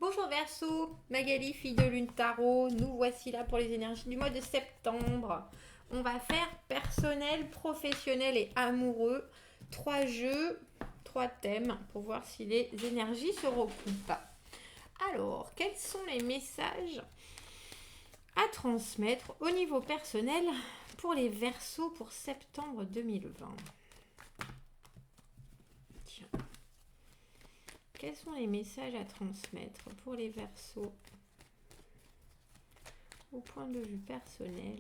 Bonjour Verseau, Magali, fille de Lune Tarot, nous voici là pour les énergies du mois de septembre. On va faire personnel, professionnel et amoureux. 3 jeux, 3 thèmes pour voir si les énergies se recoupent. Alors, quels sont les messages à transmettre au niveau personnel pour les Verseaux pour septembre 2020? Tiens. Quels sont les messages à transmettre pour les Verseaux au point de vue personnel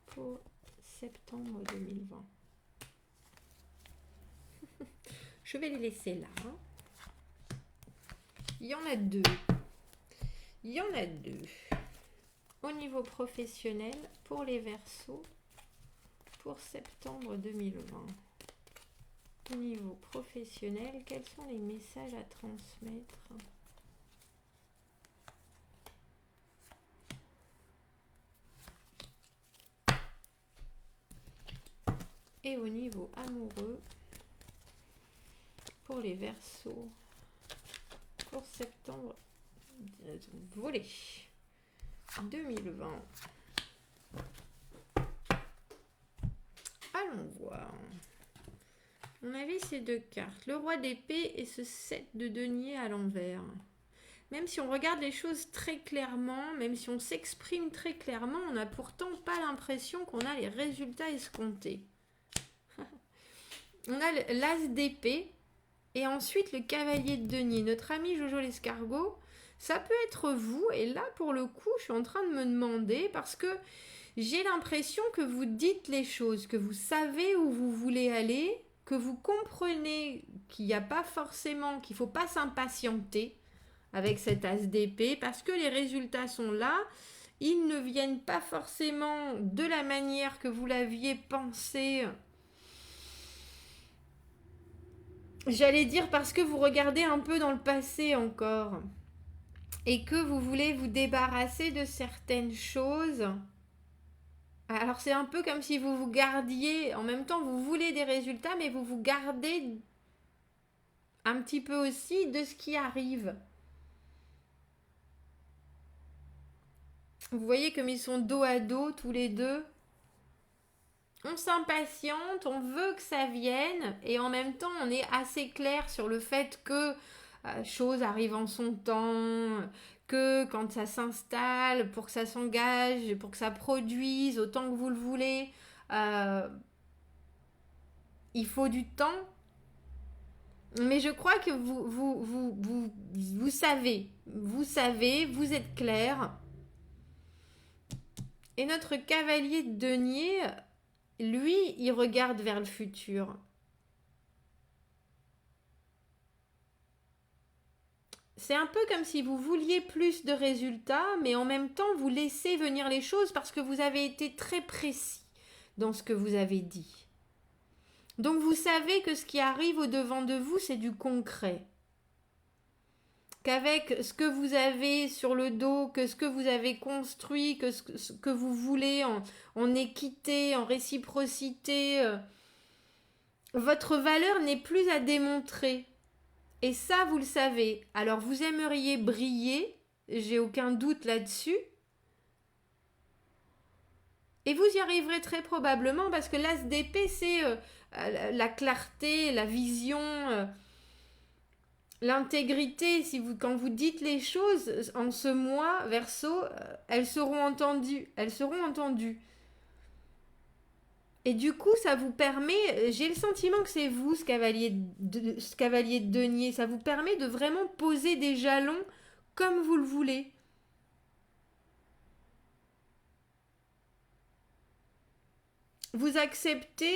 pour septembre 2020? Je vais les laisser là. Il y en a deux. Il y en a deux. Au niveau professionnel pour les Verseaux pour septembre 2020. Au niveau professionnel, quels sont les messages à transmettre? Et au niveau amoureux, pour les Verseaux, pour septembre, volé 2020. Allons voir. On avait ces deux cartes, le roi d'épée et ce 7 de denier à l'envers. Même si on regarde les choses très clairement, même si on s'exprime très clairement, on n'a pourtant pas l'impression qu'on a les résultats escomptés. On a l'as d'épée et ensuite le cavalier de denier. Notre ami Jojo l'escargot, ça peut être vous. Et là, pour le coup, je suis en train de me demander parce que j'ai l'impression que vous dites les choses, que vous savez où vous voulez aller, que vous comprenez qu'il n'y a pas forcément, qu'il ne faut pas s'impatienter avec cet as d'épée parce que les résultats sont là. Ils ne viennent pas forcément de la manière que vous l'aviez pensé. J'allais dire parce que vous regardez un peu dans le passé encore et que vous voulez vous débarrasser de certaines choses. Alors c'est un peu comme si vous vous gardiez, en même temps vous voulez des résultats, mais vous vous gardez un petit peu aussi de ce qui arrive. Vous voyez comme ils sont dos à dos tous les deux. On s'impatiente, on veut que ça vienne, et en même temps on est assez clair sur le fait que choses arrivent en son temps, que quand ça s'installe, pour que ça s'engage, pour que ça produise autant que vous le voulez, il faut du temps. Mais je crois que vous savez, vous êtes clair. Et notre cavalier de denier, lui, il regarde vers le futur. C'est un peu comme si vous vouliez plus de résultats, mais en même temps, vous laissez venir les choses parce que vous avez été très précis dans ce que vous avez dit. Donc vous savez que ce qui arrive au-devant de vous, c'est du concret. Qu'avec ce que vous avez sur le dos, que ce que vous avez construit, que ce que vous voulez en équité, en réciprocité, votre valeur n'est plus à démontrer. Et ça, vous le savez. Alors, vous aimeriez briller, j'ai aucun doute là-dessus. Et vous y arriverez très probablement parce que l'as d'épée, c'est la clarté, la vision, l'intégrité. Quand vous dites les choses en ce mois, Verseau, elles seront entendues. Elles seront entendues. Et du coup, ça vous permet, j'ai le sentiment que c'est vous, ce cavalier de denier, ça vous permet de vraiment poser des jalons comme vous le voulez. Vous acceptez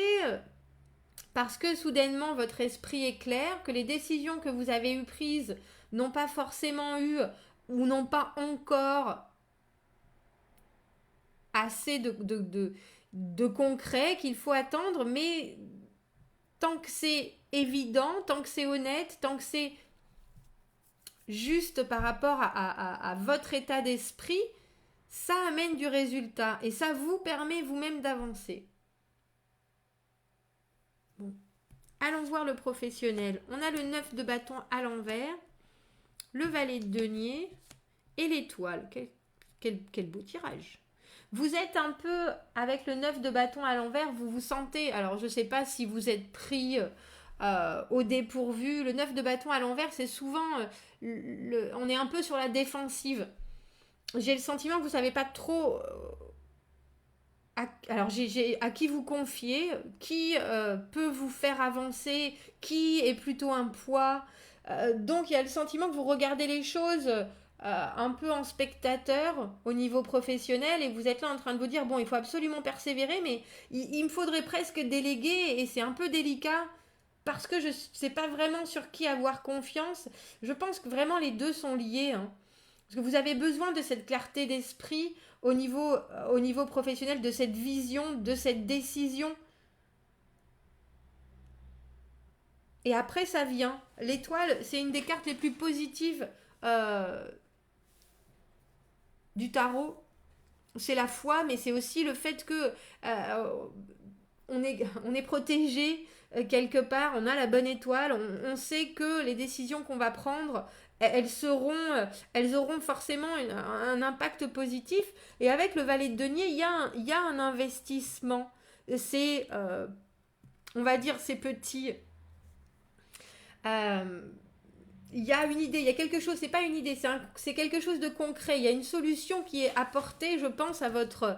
parce que soudainement votre esprit est clair, que les décisions que vous avez eues prises n'ont pas forcément eu ou n'ont pas encore assez de concret qu'il faut attendre, mais tant que c'est évident, tant que c'est honnête, tant que c'est juste par rapport à votre état d'esprit, ça amène du résultat et ça vous permet vous-même d'avancer. Bon. Allons voir le professionnel. On a le 9 de bâton à l'envers, le valet de denier, et l'étoile. Quel beau tirage. Vous êtes un peu, avec le 9 de bâton à l'envers, vous vous sentez, alors je ne sais pas si vous êtes pris au dépourvu. Le 9 de bâton à l'envers, c'est souvent, on est un peu sur la défensive. J'ai le sentiment que vous ne savez pas trop à qui vous confier, qui peut vous faire avancer, qui est plutôt un poids. Donc il y a le sentiment que vous regardez les choses un peu en spectateur au niveau professionnel et vous êtes là en train de vous dire bon il faut absolument persévérer mais il me faudrait presque déléguer et c'est un peu délicat parce que je ne sais pas vraiment sur qui avoir confiance. Je pense que vraiment les deux sont liés, hein. Parce que vous avez besoin de cette clarté d'esprit au niveau professionnel, de cette vision, de cette décision. Et après, ça vient. L'étoile, c'est une des cartes les plus positives euh, du tarot. C'est la foi, mais c'est aussi le fait que on est protégé quelque part, on a la bonne étoile, on sait que les décisions qu'on va prendre, elles auront forcément un impact positif. Et avec le valet de denier, il y a un investissement. C'est, on va dire, c'est petit. Euh, il y a une idée, il y a quelque chose, c'est pas une idée, c'est quelque chose de concret. Il y a une solution qui est apportée, je pense, à votre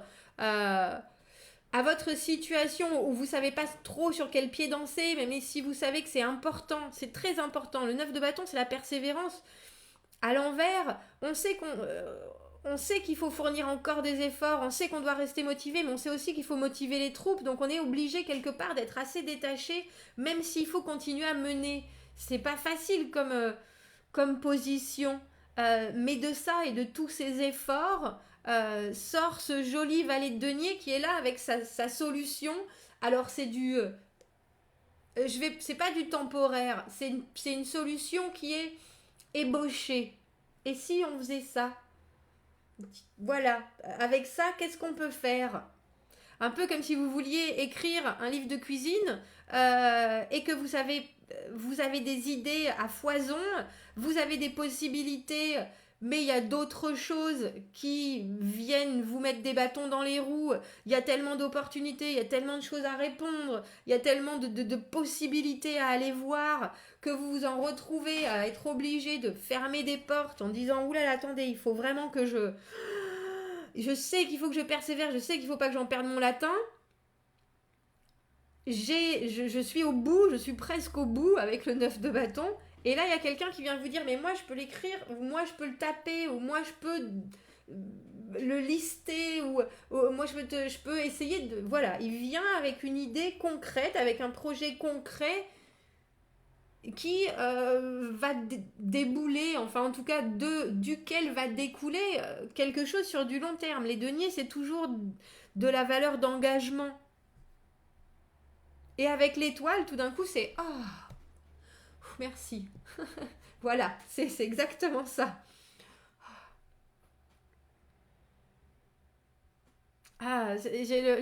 situation où vous savez pas trop sur quel pied danser, mais si vous savez que c'est important, c'est très important. Le 9 de bâton, c'est la persévérance. À l'envers, on sait qu'il faut fournir encore des efforts, on sait qu'on doit rester motivé, mais on sait aussi qu'il faut motiver les troupes, donc on est obligé quelque part d'être assez détaché, même s'il faut continuer à mener. C'est pas facile comme position, mais de ça et de tous ces efforts sort ce joli valet de denier qui est là avec sa solution. Alors c'est pas du temporaire, c'est une solution qui est ébauchée. Et si on faisait ça? Voilà, avec ça, qu'est-ce qu'on peut faire? Un peu comme si vous vouliez écrire un livre de cuisine et que vous avez des idées à foison, vous avez des possibilités, mais il y a d'autres choses qui viennent vous mettre des bâtons dans les roues. Il y a tellement d'opportunités, il y a tellement de choses à répondre, il y a tellement de possibilités à aller voir que vous vous en retrouvez à être obligé de fermer des portes en disant oulala, attendez, il faut vraiment que je sais qu'il faut que je persévère, je sais qu'il ne faut pas que j'en perde mon latin. Je suis au bout, je suis presque au bout avec le 9 de bâton. Et là, il y a quelqu'un qui vient vous dire, mais moi, je peux l'écrire, ou moi, je peux le taper, ou moi, je peux le lister, ou moi, je peux essayer de... Voilà, il vient avec une idée concrète, avec un projet concret qui va débouler, enfin en tout cas duquel va découler quelque chose sur du long terme. Les deniers, c'est toujours de la valeur d'engagement. Et avec l'étoile, tout d'un coup, c'est oh, merci. Voilà, c'est exactement ça. Ah, j'ai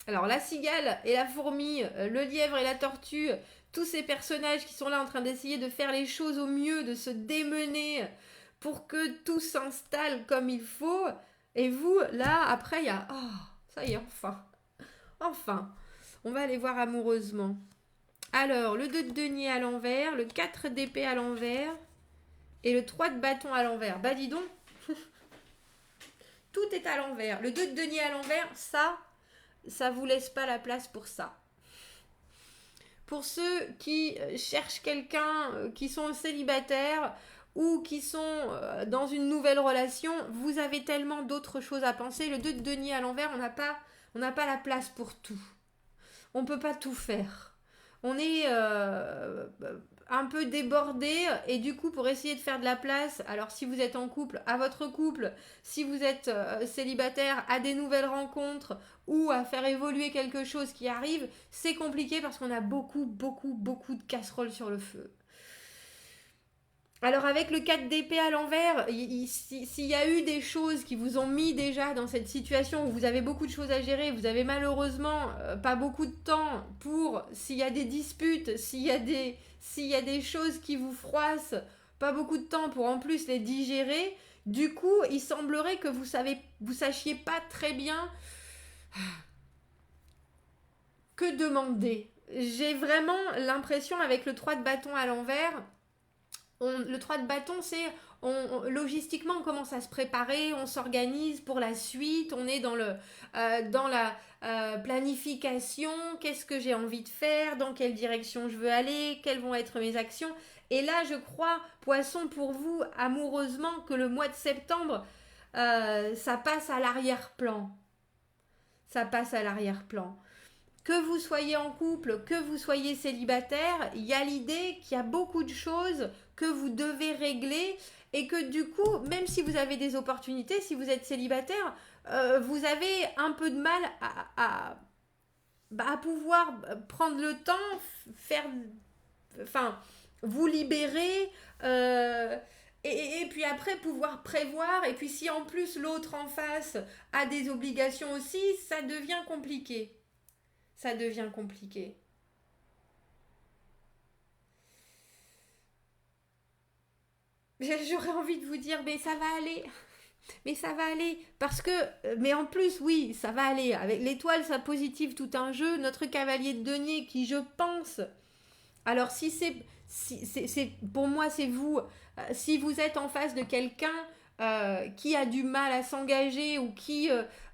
alors la cigale et la fourmi, le lièvre et la tortue, tous ces personnages qui sont là en train d'essayer de faire les choses au mieux, de se démener pour que tout s'installe comme il faut. Et vous, là, après, il y a oh, ça y est, enfin, enfin, on va aller voir amoureusement. Alors, le 2 de denier à l'envers, le 4 d'épée à l'envers et le 3 de bâton à l'envers. Bah dis donc, tout est à l'envers. Le 2 de denier à l'envers, ça vous laisse pas la place pour ça. Pour ceux qui cherchent quelqu'un, qui sont célibataires ou qui sont dans une nouvelle relation, vous avez tellement d'autres choses à penser. Le 2 de denier à l'envers, on n'a pas la place pour tout. On ne peut pas tout faire. On est un peu débordé et du coup pour essayer de faire de la place, alors si vous êtes en couple, à votre couple, si vous êtes célibataire, à des nouvelles rencontres ou à faire évoluer quelque chose qui arrive, c'est compliqué parce qu'on a beaucoup de casseroles sur le feu. Alors avec le 4 d'épée à l'envers, s'il y a eu des choses qui vous ont mis déjà dans cette situation où vous avez beaucoup de choses à gérer, vous avez malheureusement pas beaucoup de temps pour, s'il y a des disputes, s'il y a des choses qui vous froissent, pas beaucoup de temps pour en plus les digérer. Du coup, il semblerait que vous sachiez pas très bien que demander. J'ai vraiment l'impression avec le 3 de bâton à l'envers, le 3 de bâton, c'est logistiquement, on commence à se préparer, on s'organise pour la suite, on est dans la planification, qu'est-ce que j'ai envie de faire, dans quelle direction je veux aller, quelles vont être mes actions. Et là, je crois, Poisson, pour vous, amoureusement, que le mois de septembre, ça passe à l'arrière-plan. Ça passe à l'arrière-plan. Que vous soyez en couple, que vous soyez célibataire, il y a l'idée qu'il y a beaucoup de choses que vous devez régler et que du coup, même si vous avez des opportunités, si vous êtes célibataire, vous avez un peu de mal à pouvoir prendre le temps, faire, enfin, vous libérer. Et puis après pouvoir prévoir, et puis si en plus l'autre en face a des obligations aussi, ça devient compliqué. Ça devient compliqué. J'aurais envie de vous dire, mais ça va aller. Mais ça va aller. Parce que, mais en plus, oui, ça va aller. Avec l'étoile, ça positive tout un jeu. Notre cavalier de denier qui, je pense, alors si pour moi, c'est vous. Si vous êtes en face de quelqu'un qui a du mal à s'engager ou qui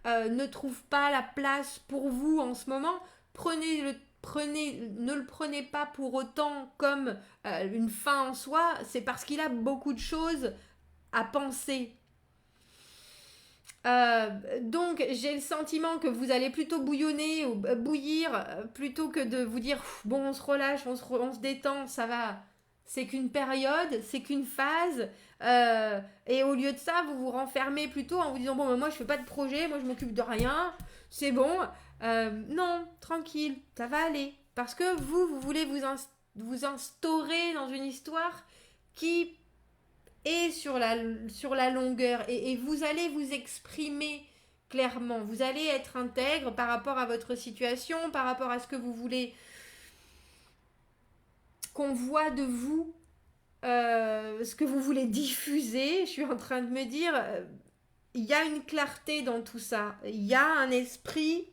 ne trouve pas la place pour vous en ce moment, ne le prenez pas pour autant comme une fin en soi. C'est parce qu'il a beaucoup de choses à penser. Donc j'ai le sentiment que vous allez plutôt bouillonner ou bouillir plutôt que de vous dire bon, on se relâche, on se détend, ça va. C'est qu'une période, c'est qu'une phase. Et au lieu de ça, vous vous renfermez plutôt en vous disant bon, ben, moi je fais pas de projet, moi je m'occupe de rien, c'est bon. Non, tranquille, ça va aller. Parce que vous voulez vous instaurer dans une histoire qui et sur la longueur. Et vous allez vous exprimer clairement. Vous allez être intègre par rapport à votre situation, par rapport à ce que vous voulez qu'on voit de vous, ce que vous voulez diffuser. Je suis en train de me dire, il y a une clarté dans tout ça. Il y a un esprit,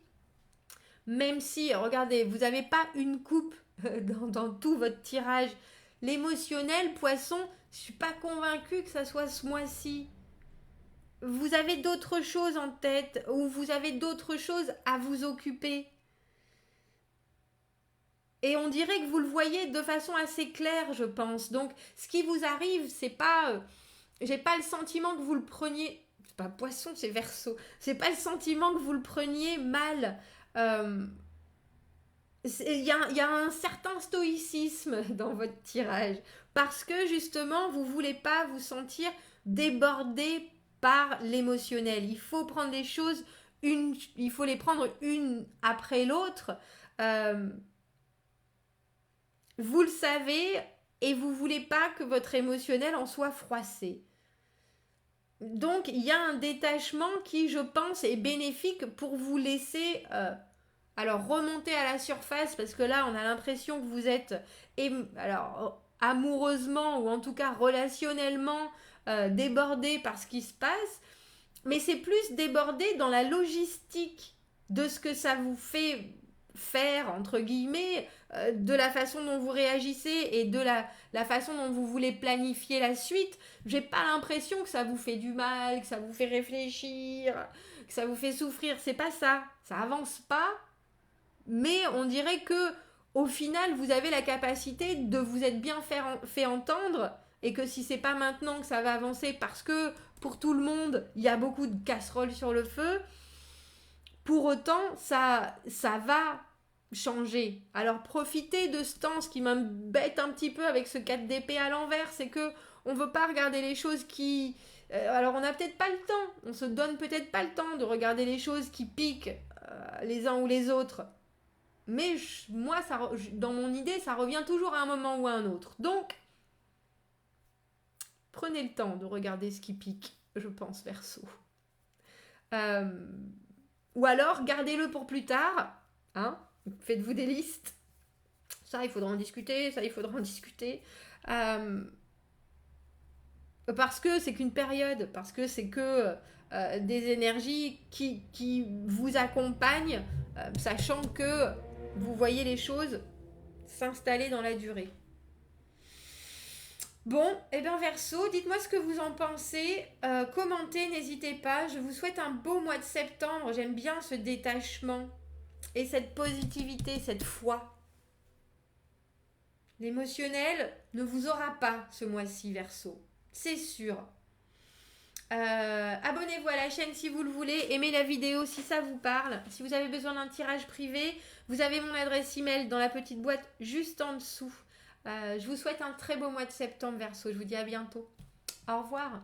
même si, regardez, vous n'avez pas une coupe dans tout votre tirage. L'émotionnel, poisson, je suis pas convaincue que ça soit ce mois-ci. Vous avez d'autres choses en tête ou vous avez d'autres choses à vous occuper. Et on dirait que vous le voyez de façon assez claire, je pense. Donc, ce qui vous arrive, c'est pas. J'ai pas le sentiment que vous le preniez. C'est pas poisson, c'est verseau. C'est pas le sentiment que vous le preniez mal. Il y a un certain stoïcisme dans votre tirage. Parce que justement, vous voulez pas vous sentir débordé par l'émotionnel. Il faut prendre les choses, il faut les prendre une après l'autre. Euh, vous le savez et vous voulez pas que votre émotionnel en soit froissé. Donc, il y a un détachement qui, je pense, est bénéfique pour vous laisser alors remonter à la surface, parce que là, on a l'impression que vous êtes alors amoureusement ou en tout cas relationnellement débordé par ce qui se passe, mais c'est plus débordé dans la logistique de ce que ça vous fait faire, entre guillemets, de la façon dont vous réagissez et de la façon dont vous voulez planifier la suite. J'ai pas l'impression que ça vous fait du mal, que ça vous fait réfléchir, que ça vous fait souffrir. C'est pas ça. Ça avance pas, mais on dirait que au final, vous avez la capacité de vous être bien fait entendre et que si c'est pas maintenant que ça va avancer parce que pour tout le monde, il y a beaucoup de casseroles sur le feu, pour autant, ça va changer. Alors profitez de ce temps. Ce qui m'embête un petit peu avec ce 4 d'épée à l'envers, c'est que on veut pas regarder les choses qui... alors on n'a peut-être pas le temps, on se donne peut-être pas le temps de regarder les choses qui piquent les uns ou les autres. Mais moi, dans mon idée, ça revient toujours à un moment ou à un autre. Donc, prenez le temps de regarder ce qui pique, je pense, Verseau. Euh, ou alors, gardez-le pour plus tard. Hein, faites-vous des listes. Ça, il faudra en discuter. Ça, il faudra en discuter. Parce que c'est qu'une période, parce que c'est que des énergies qui vous accompagnent, sachant que vous voyez les choses s'installer dans la durée. Bon, et bien Verseau, dites-moi ce que vous en pensez, commentez, n'hésitez pas, je vous souhaite un beau mois de septembre, j'aime bien ce détachement et cette positivité, cette foi. L'émotionnel ne vous aura pas ce mois-ci Verseau, c'est sûr. Abonnez-vous à la chaîne si vous le voulez, aimez la vidéo si ça vous parle. Si vous avez besoin d'un tirage privé, vous avez mon adresse email dans la petite boîte juste en dessous. Je vous souhaite un très beau mois de septembre Verseau, je vous dis à bientôt. Au revoir.